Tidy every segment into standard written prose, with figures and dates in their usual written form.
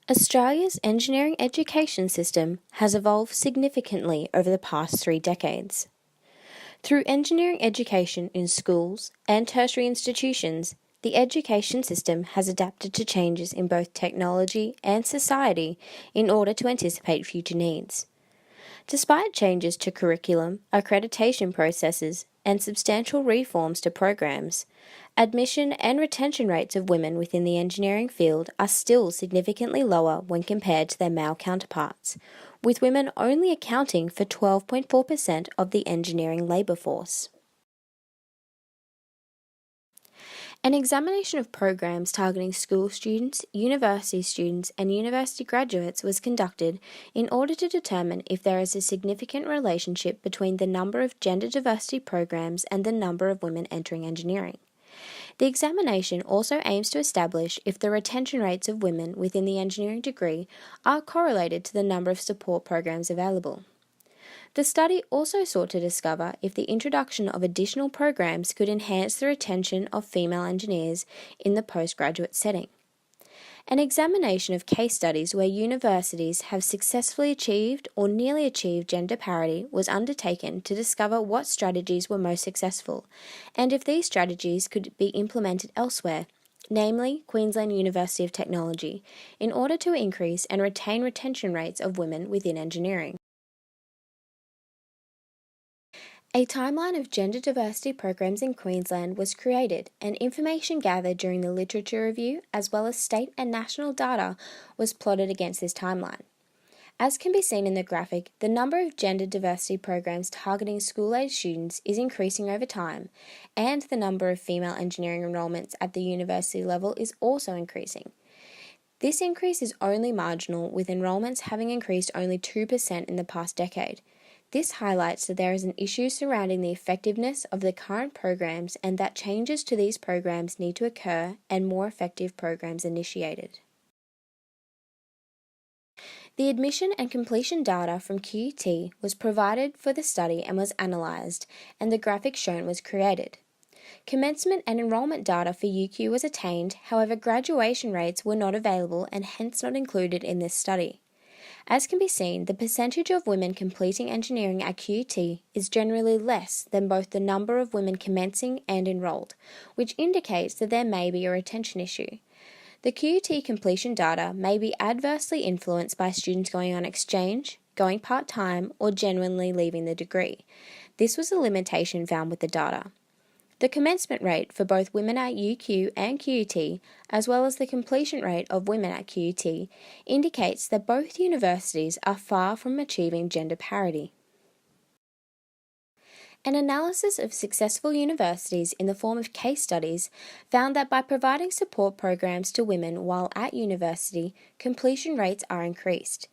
Australia's engineering education system has evolved significantly over the past 3 decades. Through engineering education in schools and tertiary institutions, the education system has adapted to changes in both technology and society in order to anticipate future needs. Despite changes to curriculum, accreditation processes, and substantial reforms to programs, admission and retention rates of women within the engineering field are still significantly lower when compared to their male counterparts, with women only accounting for 12.4% of the engineering labour force. An examination of programs targeting school students, university students, and university graduates was conducted in order to determine if there is a significant relationship between the number of gender diversity programs and the number of women entering engineering. The examination also aims to establish if the retention rates of women within the engineering degree are correlated to the number of support programs available. The study also sought to discover if the introduction of additional programs could enhance the retention of female engineers in the postgraduate setting. An examination of case studies where universities have successfully achieved or nearly achieved gender parity was undertaken to discover what strategies were most successful and if these strategies could be implemented elsewhere, namely Queensland University of Technology, in order to increase and retain retention rates of women within engineering. A timeline of gender diversity programs in Queensland was created, and information gathered during the literature review, as well as state and national data, was plotted against this timeline. As can be seen in the graphic, the number of gender diversity programs targeting school-age students is increasing over time, and the number of female engineering enrolments at the university level is also increasing. This increase is only marginal, with enrolments having increased only 2% in the past decade. This highlights that there is an issue surrounding the effectiveness of the current programs and that changes to these programs need to occur and more effective programs initiated. The admission and completion data from QUT was provided for the study and was analysed, and the graphic shown was created. Commencement and enrolment data for UQ was attained, however graduation rates were not available and hence not included in this study. As can be seen, the percentage of women completing engineering at QUT is generally less than both the number of women commencing and enrolled, which indicates that there may be a retention issue. The QUT completion data may be adversely influenced by students going on exchange, going part-time, or genuinely leaving the degree. This was a limitation found with the data. The commencement rate for both women at UQ and QUT, as well as the completion rate of women at QUT, indicates that both universities are far from achieving gender parity. An analysis of successful universities in the form of case studies found that by providing support programs to women while at university, completion rates are increased.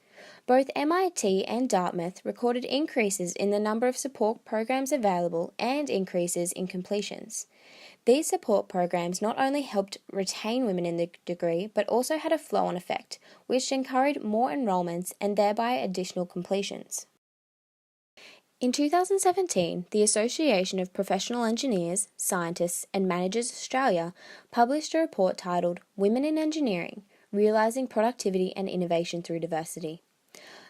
Both MIT and Dartmouth recorded increases in the number of support programs available and increases in completions. These support programs not only helped retain women in the degree, but also had a flow-on effect, which encouraged more enrolments and thereby additional completions. In 2017, the Association of Professional Engineers, Scientists and Managers Australia published a report titled Women in Engineering, Realising Productivity and Innovation Through Diversity.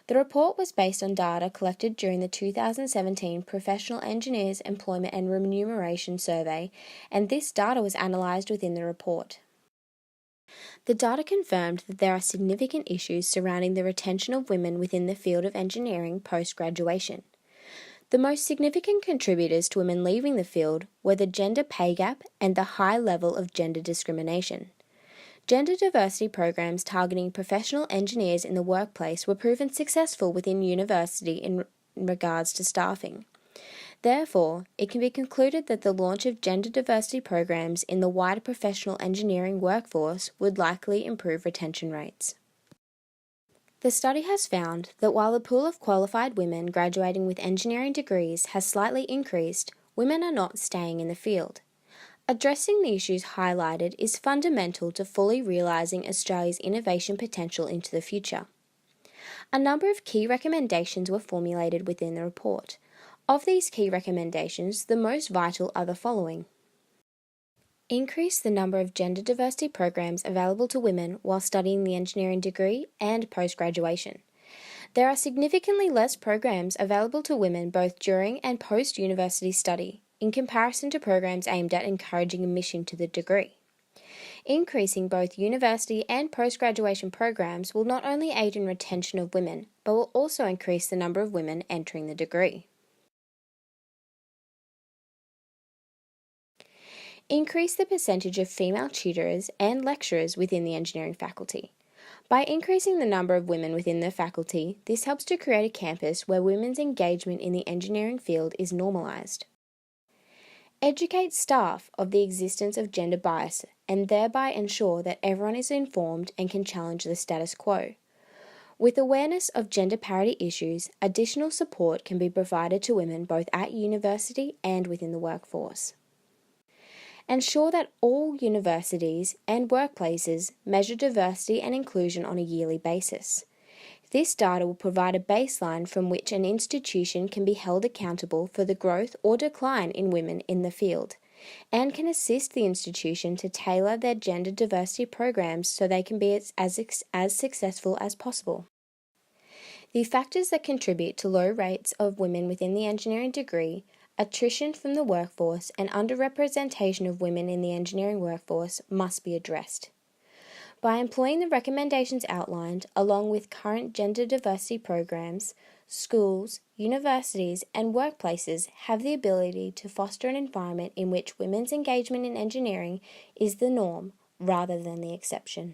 The report was based on data collected during the 2017 Professional Engineers Employment and Remuneration Survey, and this data was analysed within the report. The data confirmed that there are significant issues surrounding the retention of women within the field of engineering post-graduation. The most significant contributors to women leaving the field were the gender pay gap and the high level of gender discrimination. Gender diversity programs targeting professional engineers in the workplace were proven successful within university in regards to staffing. Therefore, it can be concluded that the launch of gender diversity programs in the wider professional engineering workforce would likely improve retention rates. The study has found that while the pool of qualified women graduating with engineering degrees has slightly increased, women are not staying in the field. Addressing the issues highlighted is fundamental to fully realising Australia's innovation potential into the future. A number of key recommendations were formulated within the report. Of these key recommendations, the most vital are the following. Increase the number of gender diversity programs available to women while studying the engineering degree and post-graduation. There are significantly less programs available to women both during and post-university study, in comparison to programs aimed at encouraging admission to the degree. Increasing both university and post-graduation programs will not only aid in retention of women, but will also increase the number of women entering the degree. Increase the percentage of female tutors and lecturers within the engineering faculty. By increasing the number of women within the faculty, this helps to create a campus where women's engagement in the engineering field is normalised. Educate staff of the existence of gender bias and thereby ensure that everyone is informed and can challenge the status quo. With awareness of gender parity issues, additional support can be provided to women both at university and within the workforce. Ensure that all universities and workplaces measure diversity and inclusion on a yearly basis. This data will provide a baseline from which an institution can be held accountable for the growth or decline in women in the field, and can assist the institution to tailor their gender diversity programs so they can be as successful as possible. The factors that contribute to low rates of women within the engineering degree, attrition from the workforce, and underrepresentation of women in the engineering workforce must be addressed. By employing the recommendations outlined, along with current gender diversity programs, schools, universities, and workplaces have the ability to foster an environment in which women's engagement in engineering is the norm rather than the exception.